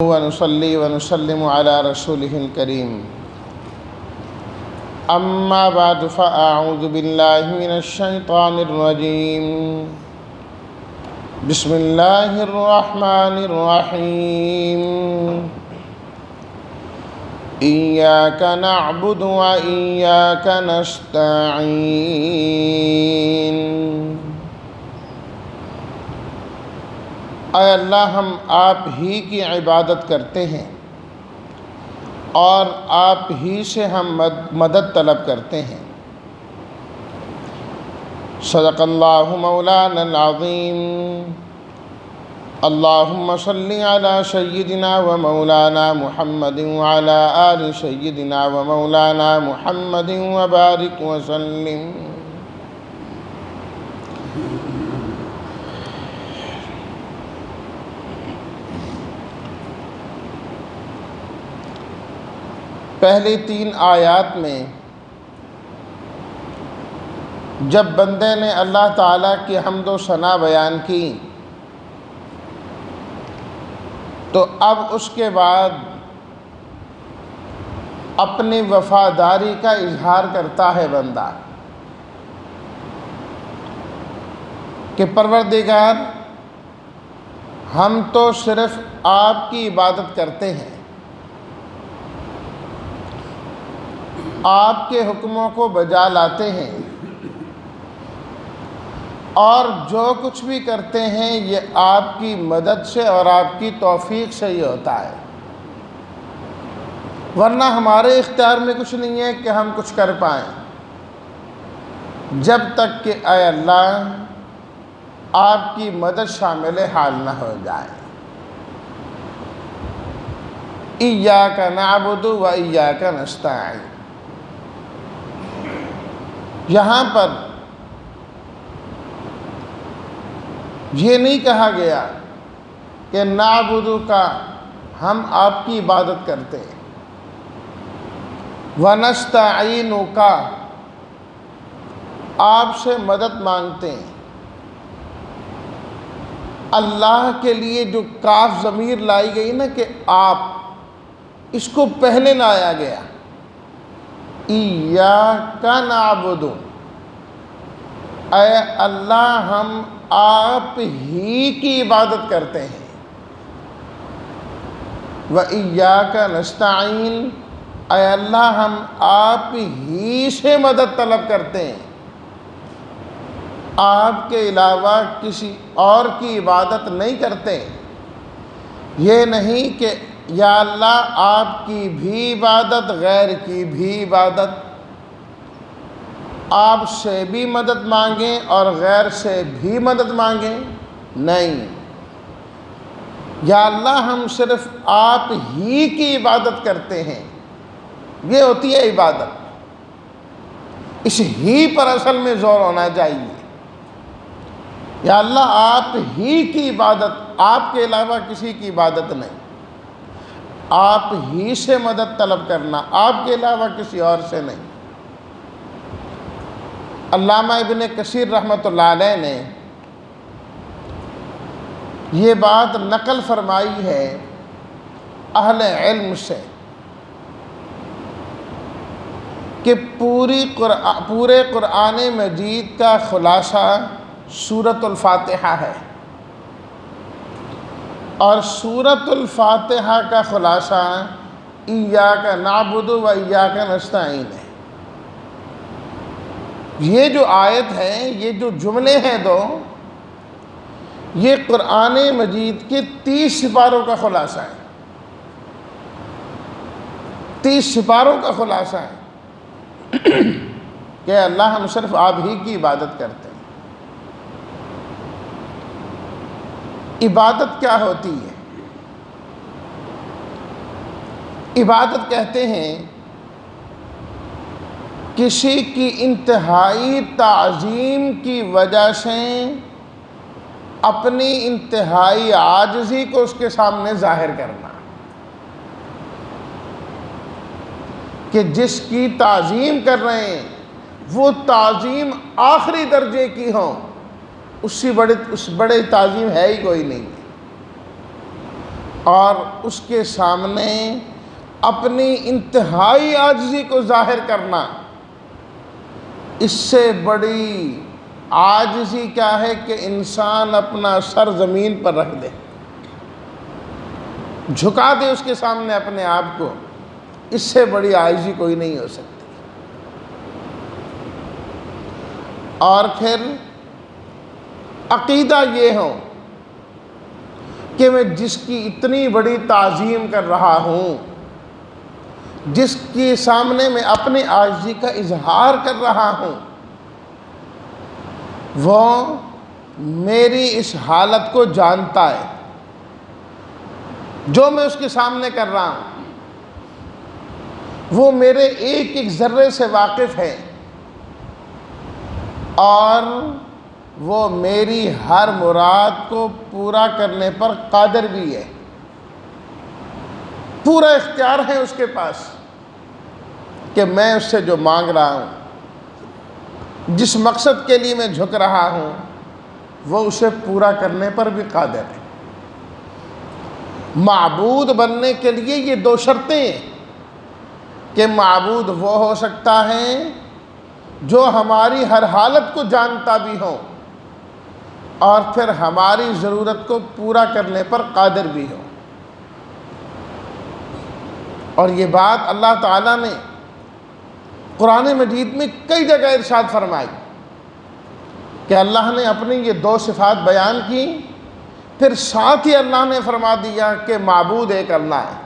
ونصلي ونسلم على رسوله الكريم أما بعد فأعوذ بالله من الشيطان الرجيم بسم الله الرحمن الرحيم إياك نعبد وإياك نستعين اے اللہ ہم آپ ہی کی عبادت کرتے ہیں اور آپ ہی سے ہم مدد طلب کرتے ہیں۔ صدق اللہ مولانا العظیم۔ اللہم صلی علی سیدنا و مولانا محمد وعلی آل سیدنا و مولانا محمد وبارک وسلم۔ پہلی 3 آیات میں جب بندے نے اللہ تعالیٰ کی حمد و ثنا بیان کی تو اب اس کے بعد اپنی وفاداری کا اظہار کرتا ہے بندہ کہ پروردگار ہم تو صرف آپ کی عبادت کرتے ہیں، آپ کے حکموں کو بجا لاتے ہیں اور جو کچھ بھی کرتے ہیں یہ آپ کی مدد سے اور آپ کی توفیق سے ہی ہوتا ہے، ورنہ ہمارے اختیار میں کچھ نہیں ہے کہ ہم کچھ کر پائیں جب تک کہ اے اللہ آپ کی مدد شامل حال نہ ہو جائے۔ ایاک نعبد و ایاک نستعین، یہاں پر یہ نہیں کہا گیا کہ نعبد کا ہم آپ کی عبادت کرتے ہیں، ونستعین کا آپ سے مدد مانگتے ہیں۔ اللہ کے لیے جو کاف ضمیر لائی گئی نا کہ آپ، اس کو پہلے لایا گیا، ایاک نعبد، اے اللہ ہم آپ ہی کی عبادت کرتے ہیں، وَإِيَّاكَ نَسْتَعِينُ، اے اللہ ہم آپ ہی سے مدد طلب کرتے ہیں، آپ کے علاوہ کسی اور کی عبادت نہیں کرتے۔ یہ نہیں کہ یا اللہ آپ کی بھی عبادت، غیر کی بھی عبادت، آپ سے بھی مدد مانگیں اور غیر سے بھی مدد مانگیں، نہیں، یا اللہ ہم صرف آپ ہی کی عبادت کرتے ہیں، یہ ہوتی ہے عبادت۔ اس ہی پر اصل میں زور ہونا چاہیے، یا اللہ آپ ہی کی عبادت، آپ کے علاوہ کسی کی عبادت نہیں، آپ ہی سے مدد طلب کرنا، آپ کے علاوہ کسی اور سے نہیں۔ علامہ ابن کثیر رحمۃ اللہ علیہ نے یہ بات نقل فرمائی ہے اہل علم سے کہ پورے قرآن مجید کا خلاصہ سورۃ الفاتحہ ہے، اور سورۃ الفاتحہ کا خلاصہ ایاک نعبد و ایاک نستعین ہے۔ یہ جو آیت ہے، یہ جو جملے ہیں دو، یہ قرآن مجید کے 30 سپاروں کا خلاصہ ہے، 30 سپاروں کا خلاصہ ہے کہ اللہ ہم صرف آپ ہی کی عبادت کرتے ہیں۔ عبادت کیا ہوتی ہے؟ عبادت کہتے ہیں کسی کی انتہائی تعظیم کی وجہ سے اپنی انتہائی عاجزی کو اس کے سامنے ظاہر کرنا، کہ جس کی تعظیم کر رہے ہیں وہ تعظیم آخری درجے کی ہوں، اس بڑے تعظیم ہے ہی کوئی نہیں، اور اس کے سامنے اپنی انتہائی عاجزی کو ظاہر کرنا، اس سے بڑی عاجزی کیا ہے کہ انسان اپنا سر زمین پر رکھ دے، جھکا دے اس کے سامنے اپنے آپ کو، اس سے بڑی عاجزی کوئی نہیں ہو سکتی۔ اور پھر عقیدہ یہ ہو کہ میں جس کی اتنی بڑی تعظیم کر رہا ہوں، جس کے سامنے میں اپنی عاجزی کا اظہار کر رہا ہوں، وہ میری اس حالت کو جانتا ہے، جو میں اس کے سامنے کر رہا ہوں وہ میرے ایک ایک ذرے سے واقف ہے، اور وہ میری ہر مراد کو پورا کرنے پر قادر بھی ہے، پورا اختیار ہے اس کے پاس کہ میں اس سے جو مانگ رہا ہوں، جس مقصد کے لیے میں جھک رہا ہوں، وہ اسے پورا کرنے پر بھی قادر ہے۔ معبود بننے کے لیے یہ دو شرطیں ہیں کہ معبود وہ ہو سکتا ہے جو ہماری ہر حالت کو جانتا بھی ہو، اور پھر ہماری ضرورت کو پورا کرنے پر قادر بھی ہو۔ اور یہ بات اللہ تعالیٰ نے قرآن مجید میں کئی جگہ ارشاد فرمائی کہ اللہ نے اپنی یہ دو صفات بیان کی، پھر ساتھ ہی اللہ نے فرما دیا کہ معبود ایک اللہ ہے۔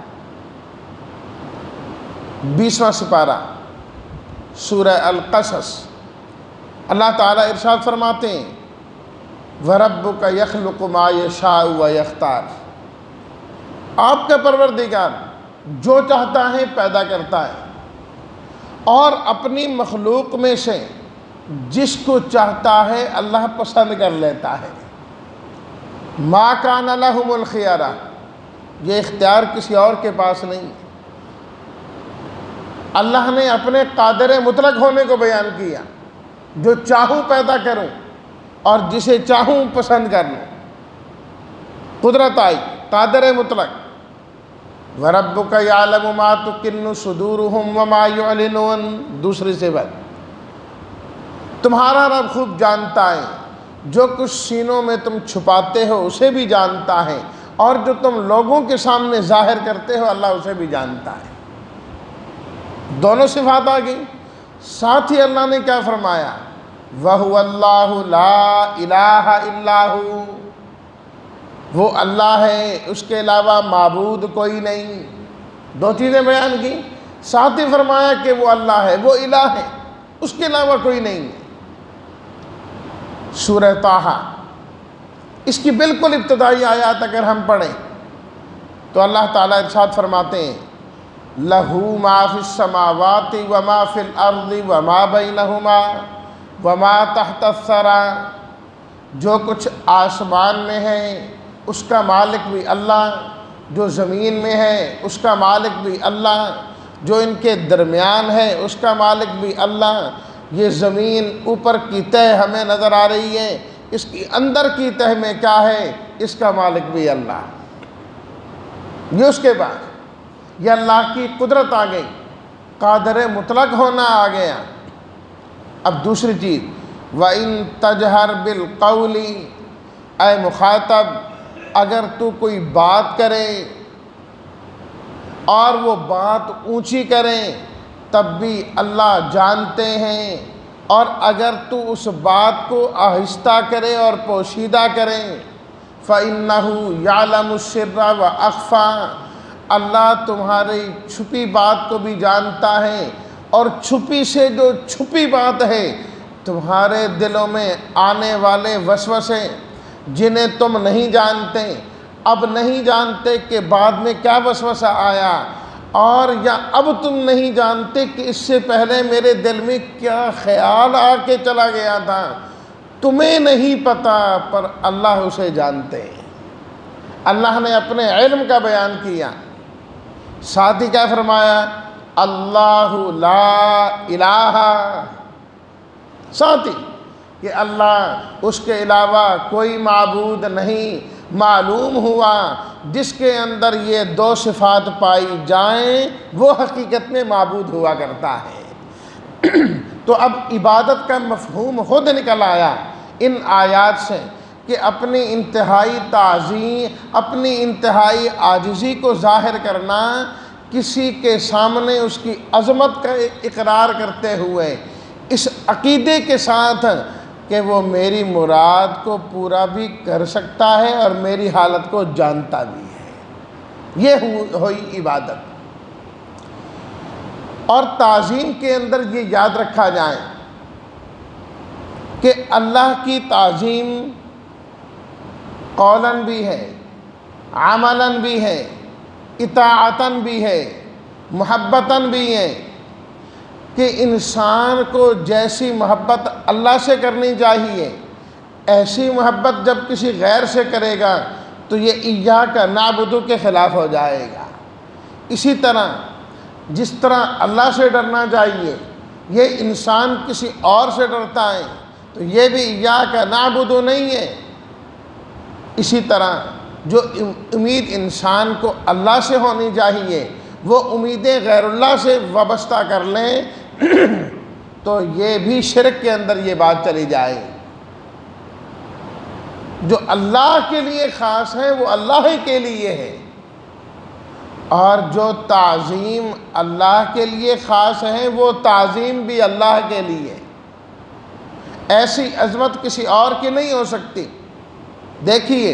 20واں سپارہ سورہ القصص، اللہ تعالیٰ ارشاد فرماتے ہیں وَرَبُّكَ يَخْلُقُ مَا يَشَاءُ وَيَخْتَارُ، آپ کا پروردگار جو چاہتا ہے پیدا کرتا ہے، اور اپنی مخلوق میں سے جس کو چاہتا ہے اللہ پسند کر لیتا ہے۔ مَا كَانَ لَهُمُ الْخِيَرَةُ، یہ اختیار کسی اور کے پاس نہیں۔ اللہ نے اپنے قادر مطلق ہونے کو بیان کیا، جو چاہوں پیدا کروں اور جسے چاہوں پسند کر لوں، قدرت آئی، قادر مطلق۔ وَرَبُّكَ يَعْلَمُ مَا تُكِنُّ صُدُورُهُمْ وَمَا يُعْلِنُونَ، دوسری صفت، تمہارا رب خوب جانتا ہے جو کچھ سینوں میں تم چھپاتے ہو اسے بھی جانتا ہے، اور جو تم لوگوں کے سامنے ظاہر کرتے ہو اللہ اسے بھی جانتا ہے۔ دونوں صفات آ گئی۔ ساتھ ہی اللہ نے کیا فرمایا؟ وَهُوَ اللَّهُ لَا إِلَٰهَ إِلَّا هُوَ، وہ اللہ ہے، اس کے علاوہ معبود کوئی نہیں۔ دو چیزیں بیان کی، ساتھ ہی فرمایا کہ وہ اللہ ہے، وہ الہ ہے، اس کے علاوہ کوئی نہیں ہے۔ سورہ طٰہٰ، اس کی بالکل ابتدائی آیات اگر ہم پڑھیں تو اللہ تعالیٰ ارشاد فرماتے ہیں لَهُ مَا فِي السَّمَاوَاتِ وَمَا فِي الْأَرْضِ وَمَا بَيْنَهُمَا وَمَا تَحْتَ الثَّرَىٰ، جو کچھ آسمان میں ہے اس کا مالک بھی اللہ، جو زمین میں ہے اس کا مالک بھی اللہ، جو ان کے درمیان ہے اس کا مالک بھی اللہ۔ یہ زمین اوپر کی تہ ہمیں نظر آ رہی ہے، اس کی اندر کی تہ میں کیا ہے، اس کا مالک بھی اللہ۔ یہ اس کے بعد یہ اللہ کی قدرت آ گئی، قادر مطلق ہونا آ گیا۔ اب دوسری چیز، وَإِن تَجْهَرْ بِالْقَوْلِ، اے مخاطب اگر تو کوئی بات کرے اور وہ بات اونچی کرے تب بھی اللہ جانتے ہیں، اور اگر تو اس بات کو آہستہ کرے اور پوشیدہ کرے فَإِنَّهُ يَعْلَمُ السِّرَّ وَأَخْفَى، اللہ تمہاری چھپی بات کو بھی جانتا ہے، اور چھپی سے جو چھپی بات ہے، تمہارے دلوں میں آنے والے وسوسے جنہیں تم نہیں جانتے، اب نہیں جانتے کہ بعد میں کیا وسوسہ آیا، اور یا اب تم نہیں جانتے کہ اس سے پہلے میرے دل میں کیا خیال آ کے چلا گیا تھا، تمہیں نہیں پتہ پر اللہ اسے جانتے ہیں۔ اللہ نے اپنے علم کا بیان کیا، ساتھ ہی کیا فرمایا؟ اللہ لا الہ، ساتھ ہی کہ اللہ اس کے علاوہ کوئی معبود نہیں معلوم ہوا جس کے اندر یہ دو صفات پائی جائیں وہ حقیقت میں معبود ہوا کرتا ہے۔ تو اب عبادت کا مفہوم خود نکل آیا ان آیات سے کہ اپنی انتہائی تعظیم، اپنی انتہائی عاجزی کو ظاہر کرنا، کسی کے سامنے اس کی عظمت کا اقرار کرتے ہوئے اس عقیدے کے ساتھ کہ وہ میری مراد کو پورا بھی کر سکتا ہے اور میری حالت کو جانتا بھی ہے، یہ ہوئی عبادت۔ اور تعظیم کے اندر یہ یاد رکھا جائے کہ اللہ کی تعظیم قولاً بھی ہے، عملاً بھی ہے، اطاعتاً بھی ہے، محبتاً بھی ہے، کہ انسان کو جیسی محبت اللہ سے کرنی چاہیے ایسی محبت جب کسی غیر سے کرے گا تو یہ ایاک نعبد کے خلاف ہو جائے گا۔ اسی طرح جس طرح اللہ سے ڈرنا چاہیے یہ انسان کسی اور سے ڈرتا ہے تو یہ بھی ایاک نعبد نہیں ہے۔ اسی طرح جو امید انسان کو اللہ سے ہونی چاہیے وہ امیدیں غیر اللہ سے وابستہ کر لیں تو یہ بھی شرک کے اندر یہ بات چلی جائے۔ جو اللہ کے لیے خاص ہے وہ اللہ ہی کے لیے ہے، اور جو تعظیم اللہ کے لیے خاص ہے وہ تعظیم بھی اللہ کے لیے، ایسی عظمت کسی اور کی نہیں ہو سکتی۔ دیکھیے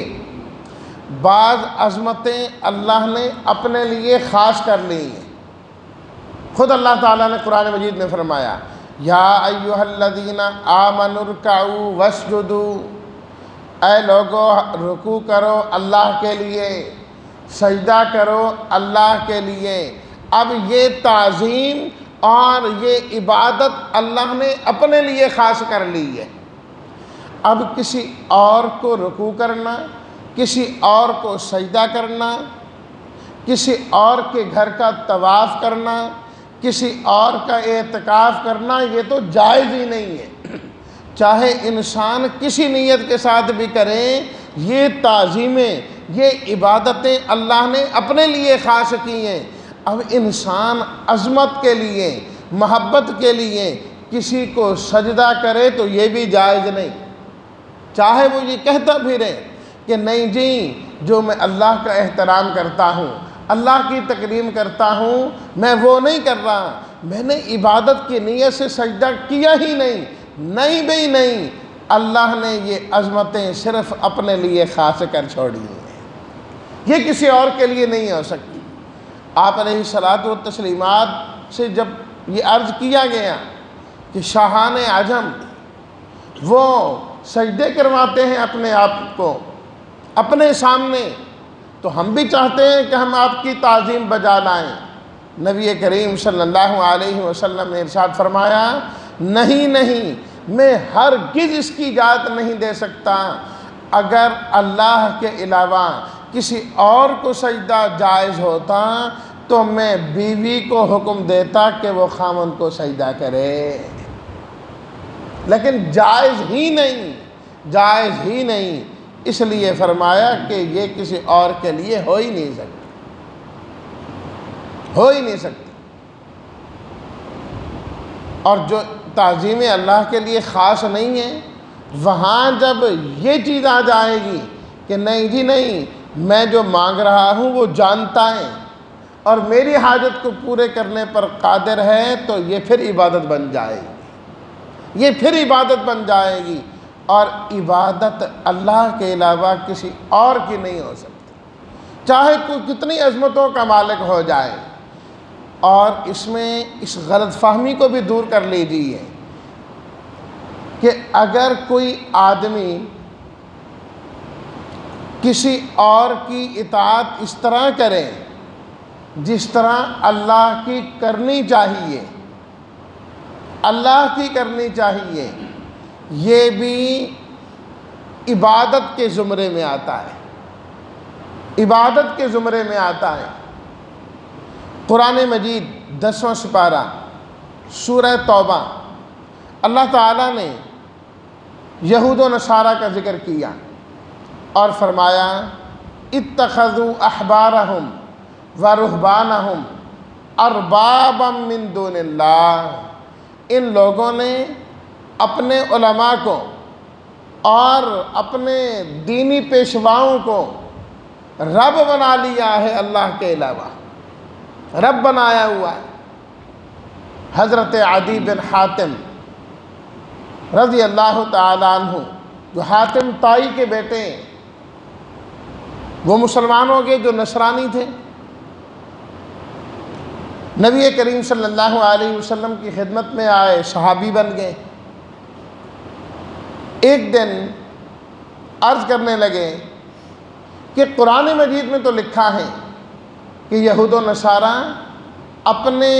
بعض عظمتیں اللہ نے اپنے لیے خاص کر لی ہیں۔ خود اللہ تعالیٰ نے قرآن مجید میں فرمایا یا ایھا الذین آمنوا ارکعوا واسجدوا، اے لوگو رکوع کرو اللہ کے لیے، سجدہ کرو اللہ کے لیے۔ اب یہ تعظیم اور یہ عبادت اللہ نے اپنے لیے خاص کر لی ہے۔ اب کسی اور کو رکوع کرنا، کسی اور کو سجدہ کرنا، کسی اور کے گھر کا طواف کرنا، کسی اور کا اعتکاف کرنا یہ تو جائز ہی نہیں ہے، چاہے انسان کسی نیت کے ساتھ بھی کریں۔ یہ تعظیمیں، یہ عبادتیں اللہ نے اپنے لیے خاص کی ہیں۔ اب انسان عظمت کے لیے، محبت کے لیے کسی کو سجدہ کرے تو یہ بھی جائز نہیں، چاہے وہ یہ کہتا پھرے کہ نہیں جی جو میں اللہ کا احترام کرتا ہوں، اللہ کی تکریم کرتا ہوں، میں وہ نہیں کر رہا، میں نے عبادت کی نیت سے سجدہ کیا ہی نہیں۔ نہیں بھئی نہیں، اللہ نے یہ عظمتیں صرف اپنے لیے خاص کر چھوڑی ہیں، یہ کسی اور کے لیے نہیں ہو سکتی۔ آپ علیہ الصلاۃ والتسلیمات سے جب یہ عرض کیا گیا کہ شاہان عجم وہ سجدے کرواتے ہیں اپنے آپ کو اپنے سامنے، تو ہم بھی چاہتے ہیں کہ ہم آپ کی تعظیم بجا لائیں۔ نبی کریم صلی اللہ علیہ وسلم نے ارشاد فرمایا نہیں، میں ہرگز اس کی اجازت نہیں دے سکتا، اگر اللہ کے علاوہ کسی اور کو سجدہ جائز ہوتا تو میں بیوی کو حکم دیتا کہ وہ خامن کو سجدہ کرے، لیکن جائز ہی نہیں، اس لیے فرمایا کہ یہ کسی اور کے لیے ہو ہی نہیں سکتی۔ اور جو تعظیمیں اللہ کے لیے خاص نہیں ہیں وہاں جب یہ چیز آ جائے گی کہ نہیں جی نہیں، میں جو مانگ رہا ہوں وہ جانتا ہے اور میری حاجت کو پورے کرنے پر قادر ہے، تو یہ پھر عبادت بن جائے گی، اور عبادت اللہ کے علاوہ کسی اور کی نہیں ہو سکتی، چاہے کوئی کتنی عظمتوں کا مالک ہو جائے۔ اور اس میں اس غلط فہمی کو بھی دور کر لیجیے کہ اگر کوئی آدمی کسی اور کی اطاعت اس طرح کرے جس طرح اللہ کی کرنی چاہیے، یہ بھی عبادت کے زمرے میں آتا ہے۔ قرآن مجید 10واں سپارہ سورہ توبہ، اللہ تعالیٰ نے یہود و نصارہ کا ذکر کیا اور فرمایا اتخذوا احبارہم ورہبانہم اربابا من دون اللہ، ان لوگوں نے اپنے علماء کو اور اپنے دینی پیشواؤں کو رب بنا لیا ہے اللہ کے علاوہ، رب بنایا ہوا ہے۔ حضرت عدی بن حاتم رضی اللہ تعالیٰ عنہ، جو حاتم طائی کے بیٹے ہیں، وہ مسلمانوں کے جو نصرانی تھے، نبی کریم صلی اللہ علیہ وسلم کی خدمت میں آئے، صحابی بن گئے۔ ایک دن عرض کرنے لگے کہ قرآن مجید میں تو لکھا ہے کہ یہود و نصارہ اپنے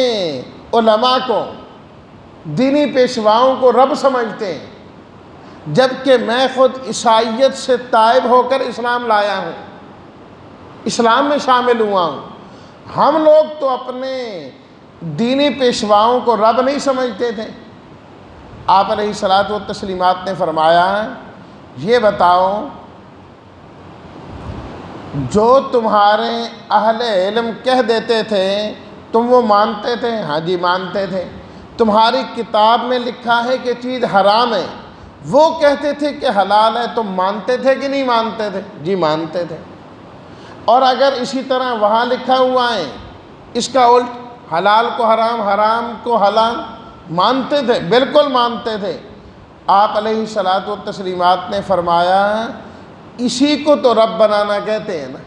علماء کو، دینی پیشواؤں کو رب سمجھتے ہیں، جبکہ میں خود عیسائیت سے تائب ہو کر اسلام لایا ہوں، اسلام میں شامل ہوا ہوں۔ ہم لوگ تو اپنے دینی پیشواؤں کو رب نہیں سمجھتے تھے۔ آپ علیہ الصلاۃ والتسلیمات نے فرمایا، یہ بتاؤ جو تمہارے اہل علم کہہ دیتے تھے تم وہ مانتے تھے؟ ہاں جی مانتے تھے۔ تمہاری کتاب میں لکھا ہے کہ چیز حرام ہے، وہ کہتے تھے کہ حلال ہے، تم مانتے تھے کہ نہیں مانتے تھے؟ جی مانتے تھے۔ اور اگر اسی طرح وہاں لکھا ہوا ہے اس کا الٹ، حلال کو حرام، حرام کو حلال، مانتے تھے؟ بالکل مانتے تھے۔ آپ علیہ الصلاۃ والتسلیمات نے فرمایا، اسی کو تو رب بنانا کہتے ہیں نا،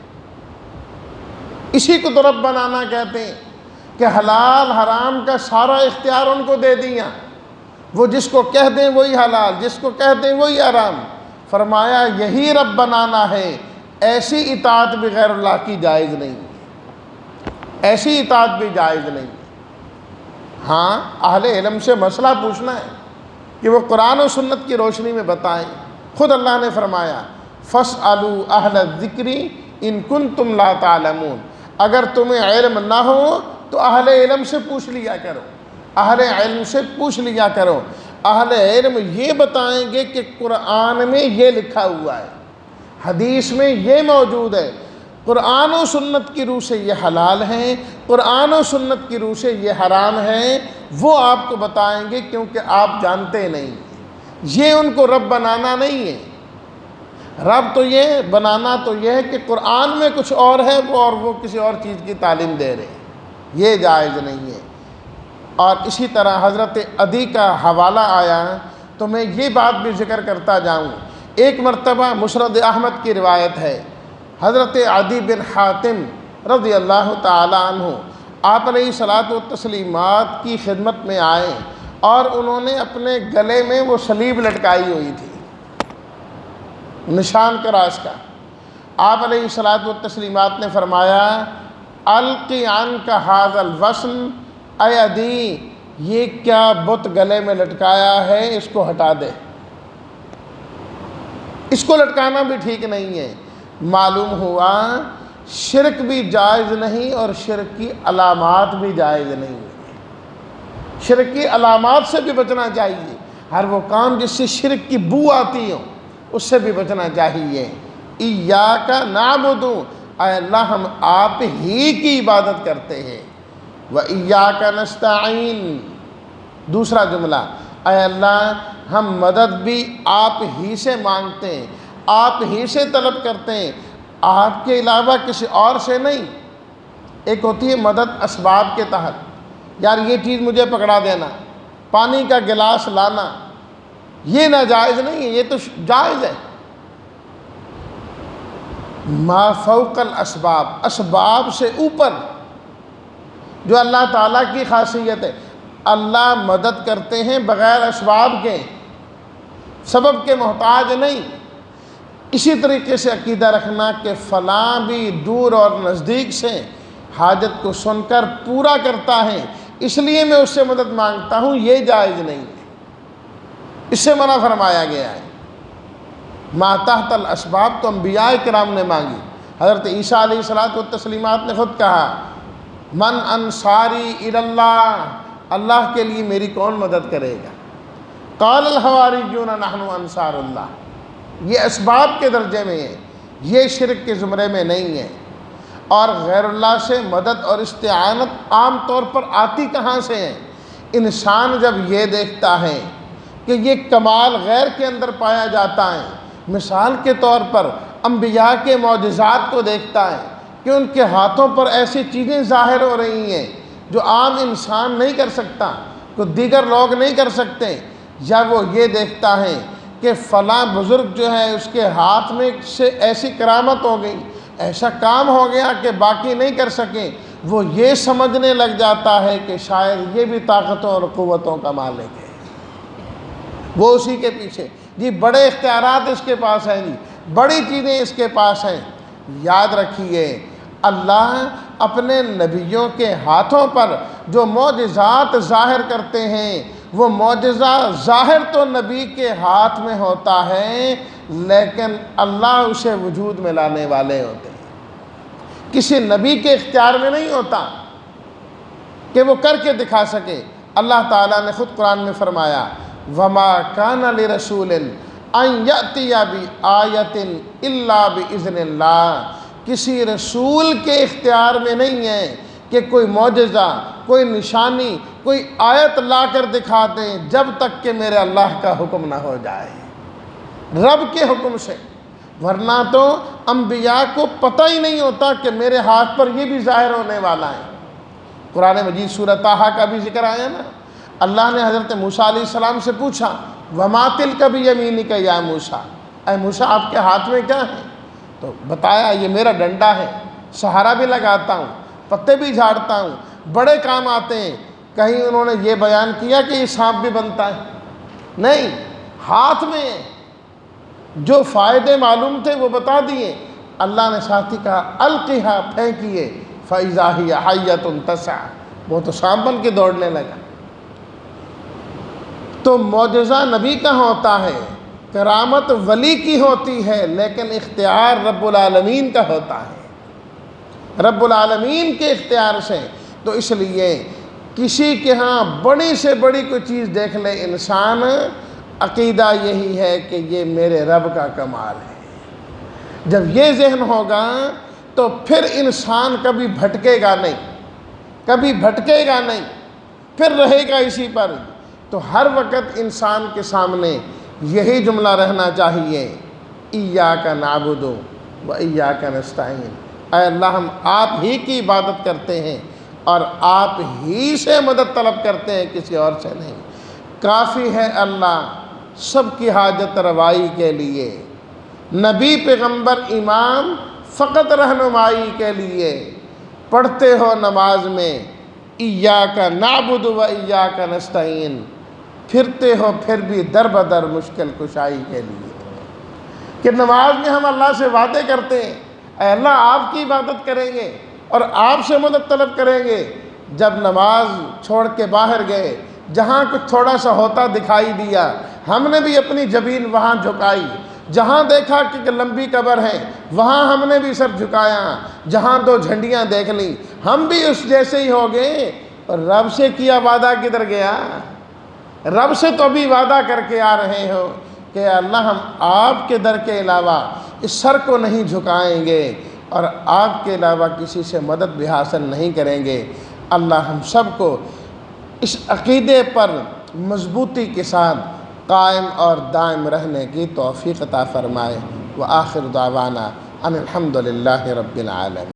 اسی کو تو رب بنانا کہتے ہیں کہ حلال حرام کا سارا اختیار ان کو دے دیا، وہ جس کو کہہ دیں وہی حلال، جس کو کہہ دیں وہی حرام۔ فرمایا یہی رب بنانا ہے، ایسی اطاعت بھی غیر اللہ کی جائز نہیں، ایسی اطاعت بھی جائز نہیں۔ ہاں اہل علم سے مسئلہ پوچھنا ہے کہ وہ قرآن و سنت کی روشنی میں بتائیں۔ خود اللہ نے فرمایا فَاسْأَلُوا أَهْلَ الذِّكْرِ إِن كُنتُمْ لَا تَعْلَمُونَ، اگر تمہیں علم نہ ہو تو اہل علم سے پوچھ لیا کرو، اہل علم سے پوچھ لیا کرو۔ اہل علم یہ بتائیں گے کہ قرآن میں یہ لکھا ہوا ہے، حدیث میں یہ موجود ہے، قرآن و سنت کی روح سے یہ حلال ہے، قرآن و سنت کی روح سے یہ حرام ہے، وہ آپ کو بتائیں گے، کیونکہ آپ جانتے نہیں۔ یہ ان کو رب بنانا نہیں ہے۔ رب تو یہ بنانا تو یہ ہے کہ قرآن میں کچھ اور ہے وہ کسی اور چیز کی تعلیم دے رہے ہیں، یہ جائز نہیں ہے۔ اور اسی طرح حضرت عدی کا حوالہ آیا تو میں یہ بات بھی ذکر کرتا جاؤں۔ ایک مرتبہ مسند احمد کی روایت ہے، حضرت عدی بن حاتم رضی اللہ تعالی عنہ آپ علیہ الصلاۃ والتسلیمات کی خدمت میں آئے اور انہوں نے اپنے گلے میں وہ صلیب لٹکائی ہوئی تھی، نشان کراس کا۔ آپ علیہ الصلاۃ والتسلیمات نے فرمایا القی عنک ھذا الوصل، اے عدی یہ کیا بت گلے میں لٹکایا ہے، اس کو ہٹا دے، اس کو لٹکانا بھی ٹھیک نہیں ہے۔ معلوم ہوا شرک بھی جائز نہیں اور شرک کی علامات بھی جائز نہیں ہے۔ شرک کی علامات سے بھی بچنا چاہیے، ہر وہ کام جس سے شرک کی بو آتی ہو اس سے بھی بچنا چاہیے۔ ایاک نعبد، اے اللہ ہم آپ ہی کی عبادت کرتے ہیں، وایاک نستعین، دوسرا جملہ، اے اللہ ہم مدد بھی آپ ہی سے مانگتے ہیں، آپ ہی سے طلب کرتے ہیں، آپ کے علاوہ کسی اور سے نہیں۔ ایک ہوتی ہے مدد اسباب کے تحت، یار یہ چیز مجھے پکڑا دینا، پانی کا گلاس لانا، یہ ناجائز نہیں ہے، یہ تو جائز ہے۔ ما فوق الاسباب، اسباب سے اوپر جو اللہ تعالیٰ کی خاصیت ہے، اللہ مدد کرتے ہیں بغیر اسباب کے، سبب کے محتاج نہیں۔ اسی طریقے سے عقیدہ رکھنا کہ فلاں بھی دور اور نزدیک سے حاجت کو سن کر پورا کرتا ہے، اس لیے میں اس سے مدد مانگتا ہوں، یہ جائز نہیں ہے، اس سے منع فرمایا گیا ہے۔ ما تحت الاسباب تو انبیاء کرام نے مانگی۔ حضرت عیسیٰ علیہ الصلاۃ والتسلیمات نے خود کہا من انصاری الی اللہ، اللہ کے لیے میری کون مدد کرے گا؟ قال الحواریون نحن انصار اللہ، یہ اسباب کے درجے میں ہے۔ یہ شرک کے زمرے میں نہیں ہے۔ اور غیر اللہ سے مدد اور استعانت عام طور پر آتی کہاں سے ہے؟ انسان جب یہ دیکھتا ہے کہ یہ کمال غیر کے اندر پایا جاتا ہے، مثال کے طور پر انبیاء کے معجزات کو دیکھتا ہے کہ ان کے ہاتھوں پر ایسی چیزیں ظاہر ہو رہی ہیں جو عام انسان نہیں کر سکتا، کو دیگر لوگ نہیں کر سکتے، یا وہ یہ دیکھتا ہے کہ فلاں بزرگ جو ہے اس کے ہاتھ میں سے ایسی کرامت ہو گئی، ایسا کام ہو گیا کہ باقی نہیں کر سکیں، وہ یہ سمجھنے لگ جاتا ہے کہ شاید یہ بھی طاقتوں اور قوتوں کا مالک ہے، وہ اسی کے پیچھے، جی بڑے اختیارات اس کے پاس ہیں، جی بڑی چیزیں اس کے پاس ہیں۔ یاد رکھیے اللہ اپنے نبیوں کے ہاتھوں پر جو معجزات ظاہر کرتے ہیں، وہ معجزہ ظاہر تو نبی کے ہاتھ میں ہوتا ہے، لیکن اللہ اسے وجود میں لانے والے ہوتے ہیں۔ کسی نبی کے اختیار میں نہیں ہوتا کہ وہ کر کے دکھا سکے۔ اللہ تعالیٰ نے خود قرآن میں فرمایا وَمَا كَانَ لِرَسُولٍ أَن يَأْتِيَ بِآيَةٍ إِلَّا بِإِذْنِ اللَّهِ، کسی رسول کے اختیار میں نہیں ہے کہ کوئی معجزہ، کوئی نشانی، کوئی آیت لا کر دکھا دیں جب تک کہ میرے اللہ کا حکم نہ ہو جائے، رب کے حکم سے، ورنہ تو انبیاء کو پتہ ہی نہیں ہوتا کہ میرے ہاتھ پر یہ بھی ظاہر ہونے والا ہے۔ قرآن مجید سورہ طٰہٰ کا بھی ذکر آیا نا، اللہ نے حضرت موسیٰ علیہ السلام سے پوچھا وَمَا تِلْكَ بِيَمِينِكَ يَا موسیٰ، اے موسیٰ آپ کے ہاتھ میں کیا ہے؟ تو بتایا یہ میرا ڈنڈا ہے، سہارا بھی لگاتا ہوں، پتے بھی جھاڑتا ہوں، بڑے کام آتے ہیں۔ کہیں انہوں نے یہ بیان کیا کہ یہ سانپ بھی بنتا ہے؟ نہیں، ہاتھ میں جو فائدے معلوم تھے وہ بتا دیے۔ اللہ نے ساتھ ہی کہا القیھا، پھینکیے، فَإِذَا هِيَ حَيَّةٌ تَسْعَىٰ، وہ تو سانپ بن کے دوڑنے لگا۔ تو معجزہ نبی کا ہوتا ہے، کرامت ولی کی ہوتی ہے، لیکن اختیار رب العالمین کا ہوتا ہے، رب العالمین کے اختیار سے۔ تو اس لیے کسی کے ہاں بڑی سے بڑی کوئی چیز دیکھ لے انسان، عقیدہ یہی ہے کہ یہ میرے رب کا کمال ہے۔ جب یہ ذہن ہوگا تو پھر انسان کبھی بھٹکے گا نہیں، کبھی بھٹکے گا نہیں، پھر رہے گا اسی پر۔ تو ہر وقت انسان کے سامنے یہی جملہ رہنا چاہیے ایاک نعبد و ایاک نستعین، اے اللہ ہم آپ ہی کی عبادت کرتے ہیں اور آپ ہی سے مدد طلب کرتے ہیں، کسی اور سے نہیں۔ کافی ہے اللہ سب کی حاجت روائی کے لیے، نبی پیغمبر امام فقط رہنمائی کے لیے۔ پڑھتے ہو نماز میں ایاک نعبد و ایاک نستعین، پھرتے ہو پھر بھی در بدر مشکل کشائی کے لیے، کہ نماز میں ہم اللہ سے وعدے کرتے ہیں اے اللہ آپ کی عبادت کریں گے اور آپ سے مدد طلب کریں گے۔ جب نماز چھوڑ کے باہر گئے، جہاں کچھ تھوڑا سا ہوتا دکھائی دیا، ہم نے بھی اپنی جبین وہاں جھکائی، جہاں دیکھا کہ لمبی قبر ہے وہاں ہم نے بھی سر جھکایا، جہاں دو جھنڈیاں دیکھ لیں ہم بھی اس جیسے ہی ہو گئے۔ اور رب سے کیا وعدہ کدھر گیا؟ رب سے تو ابھی وعدہ کر کے آ رہے ہو کہ اللہ ہم آپ کے در کے علاوہ اس سر کو نہیں جھکائیں گے اور آپ کے علاوہ کسی سے مدد بھی حاصل نہیں کریں گے۔ اللہ ہم سب کو اس عقیدے پر مضبوطی کے ساتھ قائم اور دائم رہنے کی توفیق عطا فرمائے۔ وآخر دعوانا ان الحمد للہ رب العالمین۔